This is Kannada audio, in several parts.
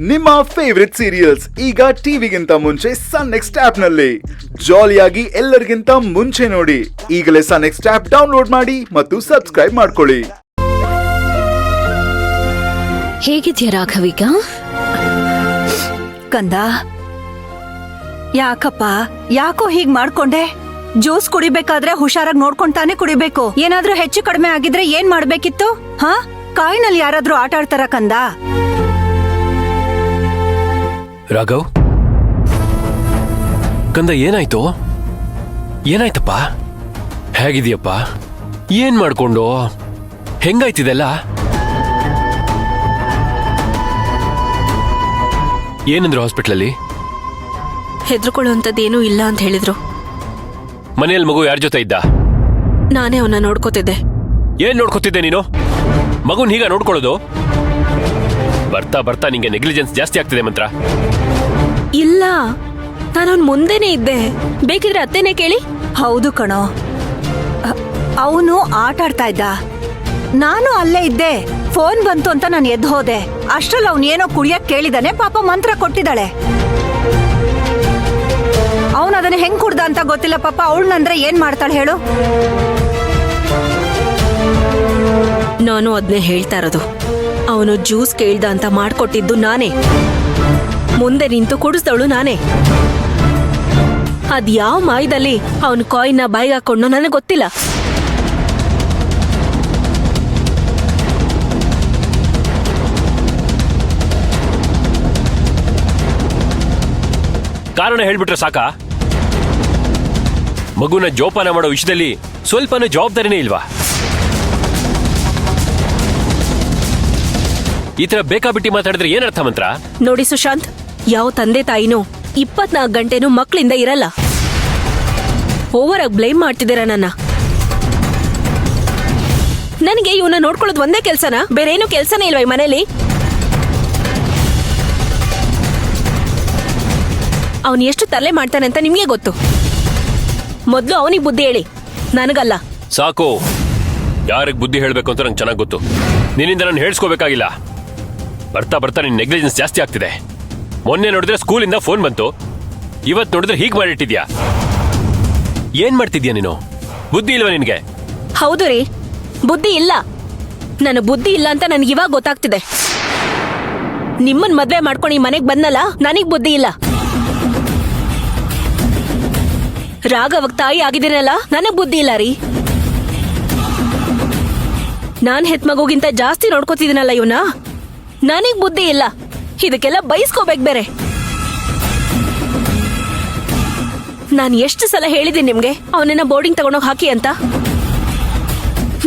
ನಿಮ್ಮ ಫೇವರಿಟ್ ಸೀರಿಯಲ್ಸ್ ಈಗ ಟಿವಿಗಿಂತ ಮುಂಚೆ ಸನ್ ನೆಕ್ಸ್ಟ್ ಆಪ್ ನಲ್ಲಿ ಜಾಲಿಯಾಗಿ ಎಲ್ಲರಿಗಿಂತ ಮುಂಚೆ ನೋಡಿ. ಈಗಲೇ ಸನ್ ನೆಕ್ಸ್ಟ್ ಆಪ್ ಡೌನ್ಲೋಡ್ ಮಾಡಿ ಮತ್ತು ಸಬ್ಸ್ಕ್ರೈಬ್ ಮಾಡ್ಕೊಳ್ಳಿ. ಹೇಗಿದ್ಯಾ ರಾಘವಿಗ? ಕಂದ, ಯಾಕಪ್ಪ ಯಾಕೋ ಹೀಗ್ ಮಾಡ್ಕೊಂಡೆ? ಜ್ಯೂಸ್ ಕುಡಿಬೇಕಾದ್ರೆ ಹುಷಾರಾಗಿ ನೋಡ್ಕೊಂತಾನೆ ಕುಡಿಬೇಕು. ಏನಾದ್ರೂ ಹೆಚ್ಚು ಕಡಿಮೆ ಆಗಿದ್ರೆ ಏನ್ ಮಾಡ್ಬೇಕಿತ್ತು? ಹಾ, ಕಾಯಿನಲ್ಲಿ ಯಾರಾದ್ರೂ ಆಟ ಆಡ್ತಾರ ಕಂದ? ರಾಘವ್, ಕಂದ ಏನಾಯ್ತು? ಏನಾಯ್ತಪ್ಪ? ಹೇಗಿದೆಯಪ್ಪ? ಏನ್ ಮಾಡ್ಕೊಂಡು ಹೆಂಗಾಯ್ತಿದೆಲ್ಲ? ಏನಂದ್ರು ಹಾಸ್ಪಿಟ್ಲಲ್ಲಿ? ಹೆದರ್ಕೊಳ್ಳುವಂಥದ್ದೇನೂ ಇಲ್ಲ ಅಂತ ಹೇಳಿದ್ರು. ಮನೆಯಲ್ಲಿ ಮಗು ಯಾರ ಜೊತೆ ಇದ್ದ? ನಾನೇ ಅವನ್ನ ನೋಡ್ಕೋತಿದ್ದೆ. ಏನ್ ನೋಡ್ಕೋತಿದ್ದೆ ನೀನು? ಮಗುನ್ ಹೀಗ ನೋಡ್ಕೊಳ್ಳೋದು? ಬರ್ತಾ ಬರ್ತಾ ನಿಂಗೆ ನೆಗ್ಲಿಜೆನ್ಸ್ ಜಾಸ್ತಿ ಆಗ್ತಿದೆ ಮಂತ್ರ. ಇಲ್ಲ, ನಾನು ಅವನ್ ಮುಂದೆನೆ ಇದ್ದೆ. ಬೇಕಿದ್ರೆ ಅತ್ತೇನೆ ಕೇಳಿ. ಹೌದು ಕಣೋ, ಅವನು ಆಟ ಆಡ್ತಾ ಇದ್ದ, ನಾನು ಅಲ್ಲೇ ಇದ್ದೆ. ಫೋನ್ ಬಂತು ಅಂತ ನಾನು ಎದ್ದು ಹೋದೆ. ಅಷ್ಟ್ರಲ್ಲಿ ಅವನೇನೋ ಕುಡಿಯಕ್ ಕೇಳಿದಾನೆ. ಪಾಪ ಮಂತ್ರ ಕೊಟ್ಟಿದ್ದಾಳೆ. ಅವನು ಅದನ್ನ ಹೆಂಗ್ ಕುಡ್ದ ಅಂತ ಗೊತ್ತಿಲ್ಲ. ಪಾಪ ಅವಳನ್ನಂದ್ರೆ ಏನ್ ಮಾಡ್ತಾಳೆ ಹೇಳು? ನಾನು ಅದನ್ನೇ ಹೇಳ್ತಾ ಇರೋದು. ಅವನು ಜ್ಯೂಸ್ ಕೇಳ್ದ ಅಂತ ಮಾಡ್ಕೊಟ್ಟಿದ್ದು ನಾನೇ. ಮುಂದೆ ನಿಂತು ಕುಡಿಸ್ದವಳು ನಾನೇ. ಅದ್ ಯಾವ ಮಾಯದಲ್ಲಿ ಅವನ್ ಕಾಯಿನ್ನ ಬಾಯಿಗೆ ಹಾಕೊಂಡು ನನಗೆ ಗೊತ್ತಿಲ್ಲ. ಕಾರಣ ಹೇಳ್ಬಿಟ್ರೆ ಸಾಕ? ಮಗುನ ಜೋಪಾನ ಮಾಡೋ ವಿಷಯದಲ್ಲಿ ಸ್ವಲ್ಪನೂ ಜವಾಬ್ದಾರಿನೇ ಇಲ್ವಾ? ಈ ತರ ಬೇಕಾಬಿಟ್ಟಿ ಮಾತಾಡಿದ್ರೆ ಏನರ್ಥ ಮಂತ್ರ? ನೋಡಿ ಸುಶಾಂತ್, ಯಾವ ತಂದೆ ತಾಯಿನೂ 24 ಗಂಟೆನೂ ಮಕ್ಕಳಿಂದ ಇರಲ್ಲ. ಓವರ್ ಆಗಿ ಬ್ಲೇಮ್ ಮಾಡ್ತಿದ್ದೀರ ನನ್ನ. ನನಗೆ ಇವನ್ನ ನೋಡ್ಕೊಳ್ಳೋದು ಒಂದೇ ಕೆಲ್ಸನಾ? ಬೇರೆ ಏನು ಕೆಲ್ಸನೇ ಇಲ್ವಾ ಈ ಮನೇಲಿ? ಅವನು ಎಷ್ಟು ತರಲೆ ಮಾಡ್ತಾನೆ ಅಂತ ನಿಮ್ಗೆ ಗೊತ್ತು. ಮೊದ್ಲು ಅವನಿಗೆ ಬುದ್ಧಿ ಹೇಳಿ, ನನಗಲ್ಲ. ಸಾಕು, ಯಾರಿಗೆ ಬುದ್ಧಿ ಹೇಳ್ಬೇಕು ಅಂತ ನಂಗೆ ಚೆನ್ನಾಗಿ ಗೊತ್ತು. ನಿನ್ನಿಂದ ನಾನು ಹೇಳ್ಸ್ಕೋಬೇಕಾಗಿಲ್ಲ. ಬರ್ತಾ ಬರ್ತಾ ನಿನ್ ನೆಗ್ಲಿಜೆನ್ಸ್ ಜಾಸ್ತಿ ಆಗ್ತಿದೆ. ಮೊನ್ನೆ ನೋಡಿದ್ರೆ ಸ್ಕೂಲಿಂದ ಫೋನ್ ಬಂತು, ಇವತ್ತು ನೋಡಿದ್ರೆ ಹೀಗ್ ಮಾಡಿಟ್ಟಿದ್ಯಾ. ಏನ್ ಮಾಡ್ತಿದ್ಯಾ ನೀನು? ಬುದ್ಧಿ ಇಲ್ವಾ ನಿನ್ಗೆ? ಹೌದು ರೀ, ಬುದ್ಧಿ ಇಲ್ಲ. ನನ್ನ ಬುದ್ಧಿ ಇಲ್ಲ ಅಂತ ನನಗೆ ಇವಾಗ ಗೊತ್ತಾಗ್ತಿದೆ. ನಿಮ್ಮನ್ ಮದ್ವೆ ಮಾಡ್ಕೊಂಡು ಈ ಮನೆಗ್ ಬಂದಲ್ಲ, ನನಗ್ ಬುದ್ಧಿ ಇಲ್ಲ. ರಾಘವಗ್ ತಾಯಿ ಆಗಿದ್ದೀನಲ್ಲ, ನನಗ್ ಬುದ್ಧಿ ಇಲ್ಲ ರೀ. ನಾನ್ ಹೆತ್ ಮಗುಗಿಂತ ಜಾಸ್ತಿ ನೋಡ್ಕೋತಿದ್ದೀನಲ್ಲ ಇವನ, ನನಗ್ ಬುದ್ಧಿ ಇಲ್ಲ. ಇದಕ್ಕೆಲ್ಲ ಬಯಸ್ಕೋಬೇಕು ಬೇರೆ. ನಾನು ಎಷ್ಟು ಸಲ ಹೇಳಿದ್ದೀನಿ ನಿಮ್ಗೆ ಅವನನ್ನ ಬೋರ್ಡಿಂಗ್ ತಗೊಂಡೋಗಿ ಹಾಕಿ ಅಂತ.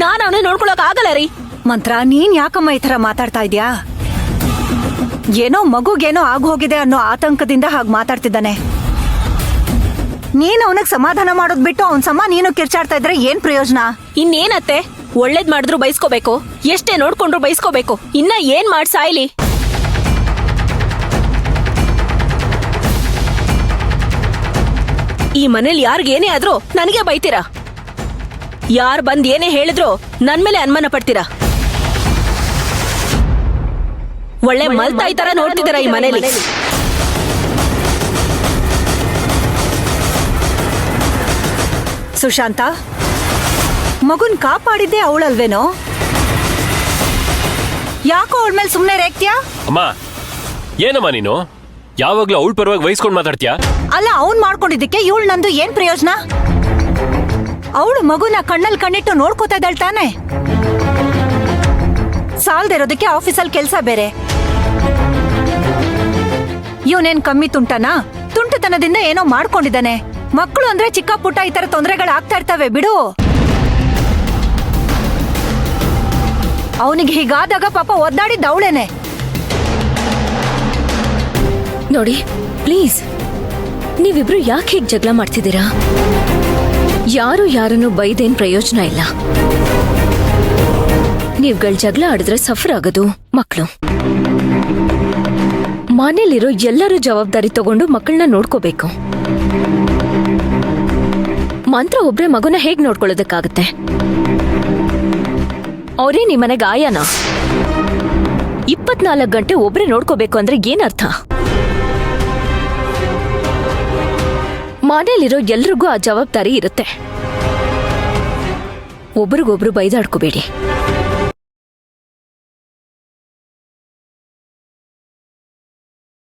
ನಾನು ಅವನ ನೋಡ್ಕೊಳಕ್ ಆಗಲ್ಲ ರೀ. ಮಂತ್ರ, ನೀನ್ ಯಾಕಮ್ಮ ಈ ತರ ಮಾತಾಡ್ತಾ ಇದ್ಯಾ? ಏನೋ ಮಗುಗೇನೋ ಆಗೋಗಿದೆ ಅನ್ನೋ ಆತಂಕದಿಂದ ಹಾಗೆ ಮಾತಾಡ್ತಿದ್ದಾನೆ. ನೀನ್ ಅವನಿಗೆ ಸಮಾಧಾನ ಮಾಡೋದ್ ಬಿಟ್ಟು ಅವನ್ ಸಮ ನೀನು ಕಿರ್ಚಾಡ್ತಾ ಇದ್ರೆ ಏನ್ ಪ್ರಯೋಜನ? ಇನ್ನೇನತ್ತೆ, ಒಳ್ಳೇದ್ ಮಾಡಿದ್ರು ಬಯಸ್ಕೋಬೇಕು, ಎಷ್ಟೇ ನೋಡ್ಕೊಂಡ್ರು ಬಯಸ್ಕೋಬೇಕು. ಇನ್ನ ಏನ್ ಮಾಡ್ ಸಾಯ್ಲಿ? ಈ ಮನೇಲಿ ಯಾರಿಗೇನೇ ಆದ್ರೂ ನನಗೆ ಬೈತೀರಾ. ಯಾರ್ ಬಂದ್ ಏನೇ ಹೇಳಿದ್ರು ನನ್ ಮೇಲೆ ಅನುಮಾನ ಪಡ್ತೀರಾ. ಒಳ್ಳೆ ಮಲ್ತಾಯಿ ತರ ನೋಡ್ತಿದ್ದೀರಾ ಈ ಮನೇಲಿ. ಸುಶಾಂತ, ಮಗುನ್ ಕಾಪಾಡಿದ್ದೆ ಅವಳಲ್ವೇನೋ? ಯಾಕೋ ಅವಳ ಮೇಲೆ ಸುಮ್ನೆ ರೇಗ್ತ್ಯಾ? ಅಮ್ಮ, ಏನಮ್ಮ ನೀನು ಯಾವಾಗ್ಲೂ ಅವಳ ಪರವಾಗಿ ವಹಿಸ್ಕೊಂಡು ಮಾತಾಡ್ತೀಯಾ? ಅಲ್ಲ, ಅವನ್ ಮಾಡ್ಕೊಂಡಿದ್ದಕ್ಕೆ ಇವಳು ನಂದು ಏನ್ ಪ್ರಯೋಜನ? ಅವಳು ಮಗುನ ಕಣ್ಣಲ್ಲಿ ಕಣ್ಣಿಟ್ಟು ನೋಡ್ಕೋತಾ ಇದ್ದಾಳ್ ತಾನೆ. ಸಾಲ್ದೇ ಇರೋದಕ್ಕೆ ಆಫೀಸಲ್ಲಿ ಕೆಲ್ಸ ಬೇರೆ. ಇವನೇನ್ ಕಮ್ಮಿ ತುಂಟನಾ? ತುಂಟತನದಿಂದ ಏನೋ ಮಾಡ್ಕೊಂಡಿದ್ದಾನೆ. ಮಕ್ಕಳು ಅಂದ್ರೆ ಚಿಕ್ಕ ಪುಟ್ಟ ಈ ತರ ತೊಂದರೆಗಳು ಆಗ್ತಾ ಇರ್ತವೆ, ಬಿಡು. ಅವನಿಗೆ ಹೀಗಾದಾಗ ಪಾಪ ಒದ್ದಾಡಿದ್ದ ಅವಳೇನೆ. ನೋಡಿ ಪ್ಲೀಸ್, ನೀವಿಬ್ರು ಯಾಕೆ ಹೀಗೆ ಜಗಳ ಮಾಡ್ತಿದ್ದೀರಾ? ಯಾರು ಯಾರನ್ನು ಬೈದೇನ್ ಪ್ರಯೋಜನ ಇಲ್ಲ. ನೀವ್ಗಳ ಜಗಳ ಆಡಿದ್ರೆ ಸಫರ್ ಆಗೋದು ಮಕ್ಕಳು. ಮನೇಲಿರೋ ಎಲ್ಲರೂ ಜವಾಬ್ದಾರಿ ತಗೊಂಡು ಮಕ್ಕಳನ್ನ ನೋಡ್ಕೋಬೇಕು. ಮಂತ್ರ ಒಬ್ರೆ ಮಗುನ ಹೇಗ್ ನೋಡ್ಕೊಳ್ಳೋದಕ್ಕಾಗತ್ತೆ? ಅವರೇ ನಿಮ್ಮನೆಗೆ ಆಯನ. 24 ಗಂಟೆ ಒಬ್ರೇ ನೋಡ್ಕೋಬೇಕು ಅಂದ್ರೆ ಏನರ್ಥ? ಮನೇಲಿರೋ ಎಲ್ರಿಗೂ ಆ ಜವಾಬ್ದಾರಿ ಇರುತ್ತೆ. ಒಬ್ರಿಗೊಬ್ರು ಬೈದಾಡ್ಕೋಬೇಡಿ.